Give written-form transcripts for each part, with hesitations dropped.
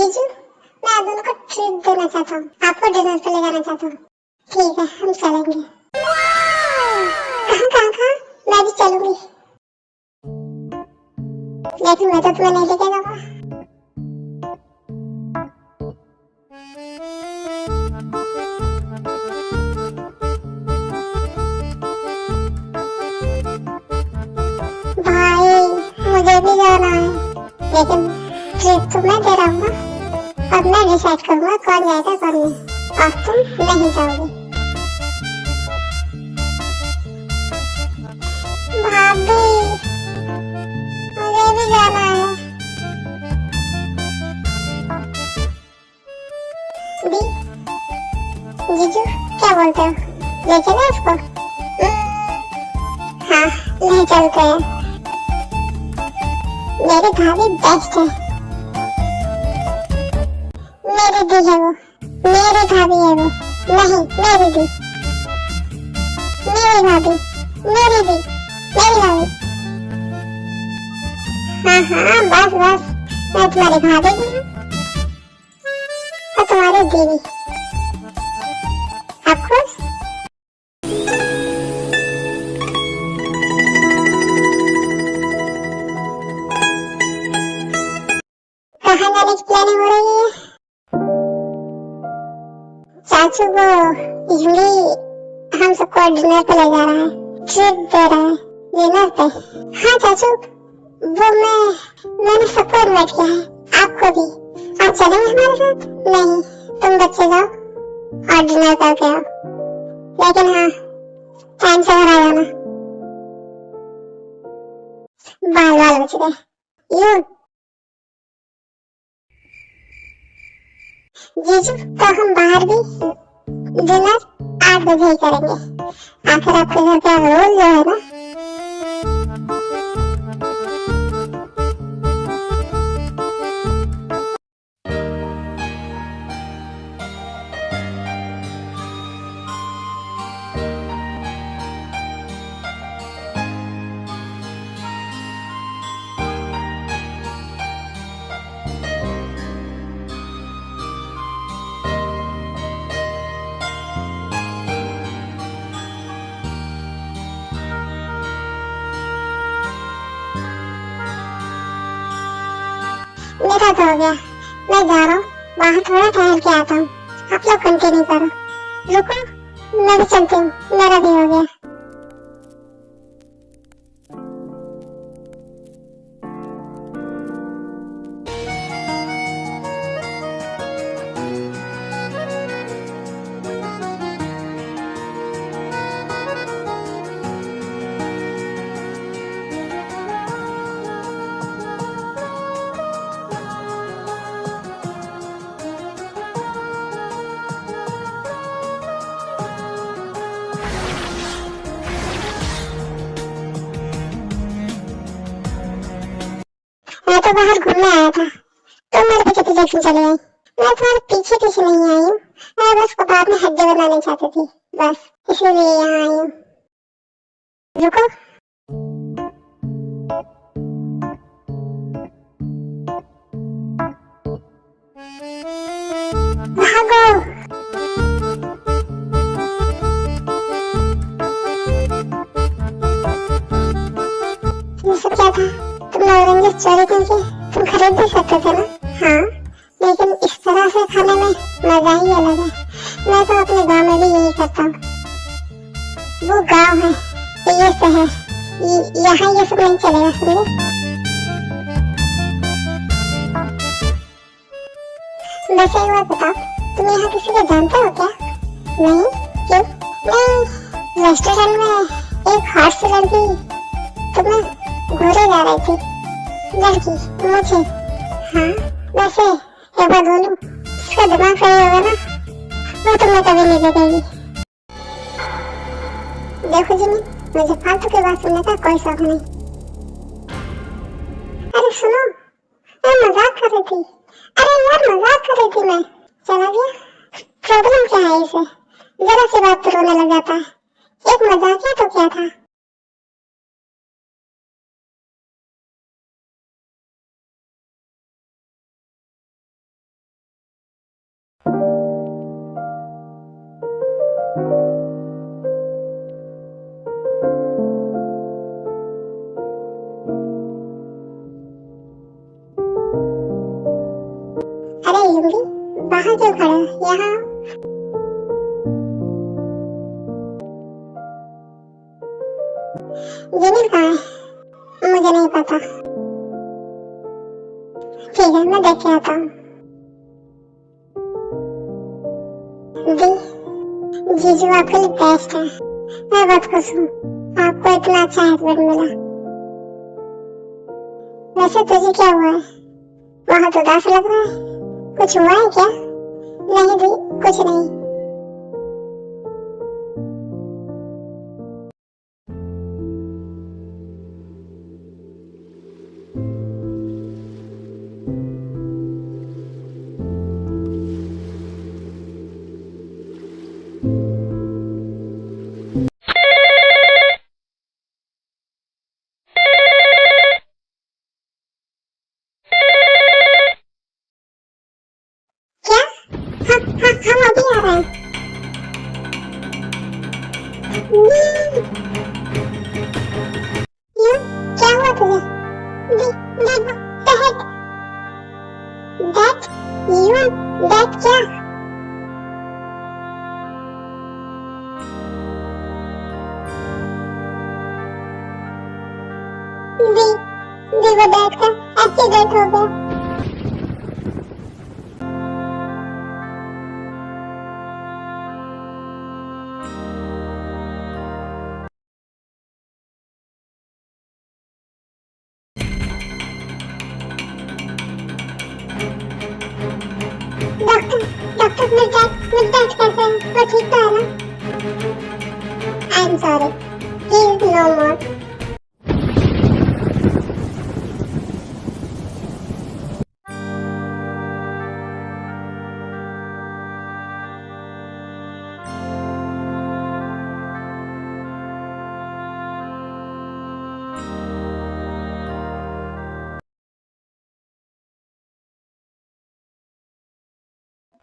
जीजू, मैं आप दोनों को ट्रीट देना चाहता हूँ, आपको डिनर पे ले जाना चाहता हूँ। ठीक है, हम चलेंगे। कहाँ कहाँ कहाँ? मैं भी चलूंगी, लेकिन मैं तो तुम्हें नहीं लेके जाऊंगा। भाई, मुझे भी जाना है, लेकिन ट्रीट तो मैं दे रहा हूँ ना। अब मैं डिसाइड करूंगा कौन जाएगा कौन नहीं, और तुम नहीं जाओगे। भाभी, मुझे भी जाना है। दी, जीजू क्या बोलते हो, ले चले उसको? हाँ, ले चलते हैं। मेरी भाभी बेस्ट है, मेरी दी है वो, मेरी भाभी है वो। नहीं, मेरी दी, मेरी भाभी, मेरी दी, मेरी भाभी। हाँ हाँ, बस बस, मैं तुम्हारी भाभी भी हूँ और तुम्हारी दी भी। आप खुश? कहाँ जाने की प्लानिंग हो रही है? चाचू वो यूली हम सबको डिनर पे ले जा रहा है, ट्रीट दे रहा है डिनर पे। हाँ चाचू, वो मैंने सबको इनवाइट किया है, आपको भी। आप चलेंगे हमारे साथ? नहीं, तुम बच्चे जाओ और डिनर करके आओ, लेकिन हाँ, टाइम से घर आ जाना। बाल बाल बच गए। यू जीजू, तो हम बाहर भी डिनर 8 बजे ही करेंगे। आखिर आपके घर का रोल जो है ना। मेरा तो हो गया, मैं जा रहा हूँ, बाहर थोड़ा टहल के आता हूँ। आप लोग कंटिन्यू करो। रुको, मैं भी चलती हूँ, मेरा भी हो गया। मैं तो बाहर घूमने आया था, तो मेरे पीछे पीछे क्यों चले आई? मैं तुम्हारे पीछे पीछे नहीं आई हूँ, मैं बस कबाब में हड्डी बनाना चाहती थी, बस इसीलिए यहाँ आई हूँ। रुको, भागो। ये सब क्या था? तुमने ऑरेंजेस चोरी क्यों किए? तुम खरीद भी सकते थे ना। हाँ, लेकिन इस तरह से खाने में मजा ही अलग है। मैं तो अपने गांव में भी यही करता हूँ। वो गांव है, ये शहर, यहाँ ये सब नहीं चलेगा, समझे? वैसे एक बात बताओ, तुम यहाँ किसी को जानते हो क्या? नहीं, क्यों? नहीं, रेस्टोरेंट में एक हॉट सी लड़की तुम्हें घूरे जा रही थी। लड़की मुझे? हाँ, वैसे एक बात बोलूं, उसका दिमाग सही होगा ना, वो तुम्हें कभी नहीं देखेगी। देखो जिमी, मुझे फालतू की बात सुनने का कोई शौक नहीं। अरे सुनो, मैं मजाक कर रही थी। अरे यार, मजाक कर रही थी मैं। चला गया? प्रॉब्लम क्या है इसे? जरा सी बात पर रोने लग जाता है। एक मजाक ही तो क्या था। अरे युंगी, बाहर क्यों खड़ा है? यहाँ जिमिल कहाँ है? मुझे नहीं पता। ठीक है, मैं देख के आता हूँ। दी, जीजू आपके लिए बेस्ट है। मैं बहुत खुश हूँ, आपको इतना अच्छा हस्बैंड मिला। वैसे तुझे क्या हुआ है? बहुत उदास लग रहा है। कुछ हुआ है क्या? नहीं दी, कुछ नहीं। हम अभी आ रहे हैं। यू, क्या हुआ तुझे? दैट यू, दैट क्या? दी वो दैट का एक्सीडेंट हो गया। डॉक्टर मिर्जाज कैसे है? वो ठीक तो है ना? I am sorry, he is no more.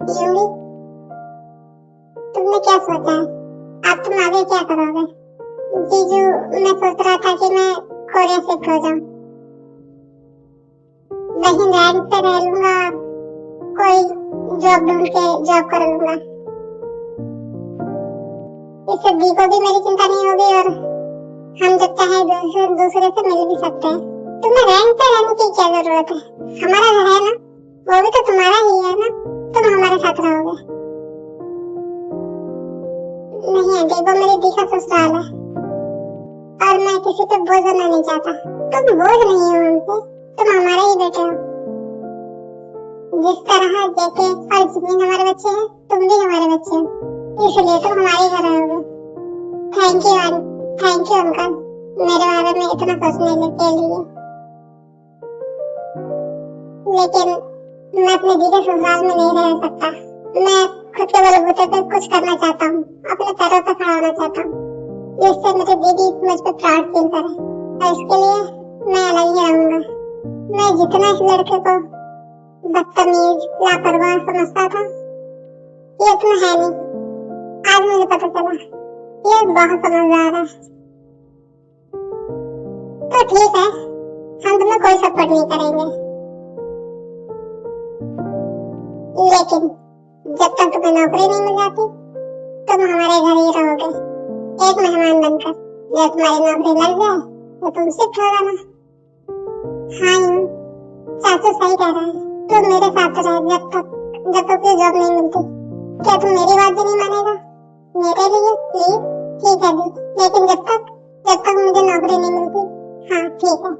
Yuli, तुमने क्या सोचा है? अब तुम आगे क्या करोगे? जीजू, मैं सोच रहा था कि मैं कोरिया शिफ्ट हो जाऊं। वहीं रेंट पे रह लूंगा, कोई जॉब ढूंढ के जॉब कर लूंगा। इससे दी को भी मेरी चिंता नहीं होगी और हम जब चाहे दूसरे से मिल भी सकते हैं। तुम्हें रेंट पे रहने की क्या जरूरत है? हमारा घर है ना, वो भी तो तुम्हारा ही है ना, तुम हमारे साथ रहोगे। नहीं आंटी, वो मेरी दी का ससुराल है और मैं किसी पे बोझ बनना नहीं चाहता। तुम बोझ नहीं हो हमसे, तुम हमारे ही बेटे हो। जिस तरह जेके और जिमीन हमारे बच्चे हैं, तुम भी हमारे बच्चे हो, इसलिए तुम हमारे घर रहोगे। थैंक यू अंकल, मेरे बारे में इतना सोचने के लिए। लेकिन मैं अपने दी के ससुराल में नहीं रह सकता। मैं खुद के बलबूते पे कुछ करना चाहता हूँ, अपने पैरों पे खड़ा होना चाहता हूँ, जिससे मेरी दीदी मुझ पे प्राउड फील करे। और इसके लिए मैं अलग ही रहूंगा। मैं जितना इस लड़के को बदतमीज, लापरवाह समझता था, ये इतना है नहीं। आज मुझे पता चला, ये बहुत समझदार है। तो ठीक है, हम तुम्हें कोई सपोर्ट नहीं करेंगे, लेकिन जब तक तुम्हें नौकरी नहीं मिल जाती, तुम हमारे घर ही रहोगे, एक मेहमान बनकर। जब तुम्हारी नौकरी लग जाए तो तुम शिफ्ट हो जाना। हाँ यूं, चाचू सही कह रहे हैं, तुम मेरे साथ रहे जब तक ये जॉब नहीं मिलती। क्या तुम मेरी बात भी नहीं मानेगा? मेरे लिए प्लीज? ठीक है दी, लेकिन जब तक मुझे नौकरी नहीं मिलती। हाँ ठीक है।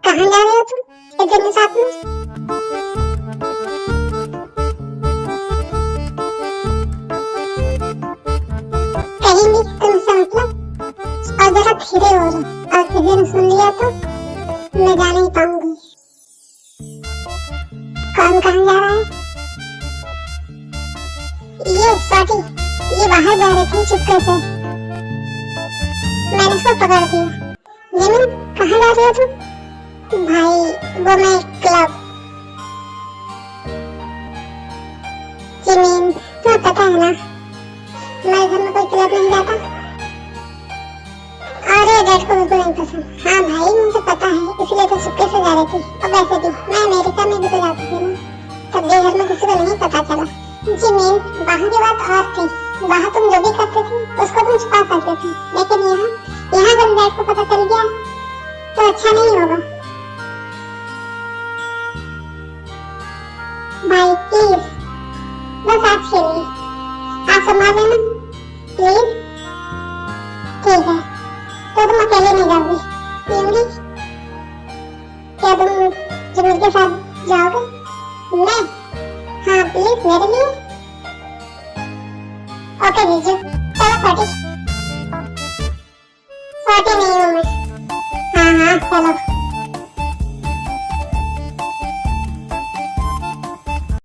कहाँ जा रहे हो तुम इतने साथ में? कहीं भी तुमसे मतलब, और जरा धीरे हो जाओ, और किसी ने सुन लिया तो ये बाहर जा रही थी चुपके से, मैंने उसको पकड़ दिया। जिमिन कहाँ जा रही हो तुम? भाई वो मैं क्लब। जिमिन तुम्हें पता है ना हमारे घर में कोई क्लब नहीं जाता, और ये डैड को बिल्कुल नहीं पसंद। हाँ भाई मुझे पता है, इसलिए तो चुपके से जा रही थी। और वैसे भी मैं अमेरिका में भी तो जाती थी ना, तब भी घर में किसी को नहीं पता चला। जिमिन वहाँ की बात और थी, वहाँ तुम जो भी करते थे उसको तुम छुपा सकते थे, लेकिन यहाँ अगर डैड को पता चल गया तो अच्छा नहीं होगा। भाई प्लीज, बस आज के लिए आप संभाल लेना प्लीज। ठीक है, तो तुम अकेले नहीं जाओगी पीऊंगी? क्या तुम जिमिन के साथ जाओगे? मैं? हाँ प्लीज मेरे लिए। ओके जीजू, चलो 40 नहीं हूँ मैं। हाँ चलो।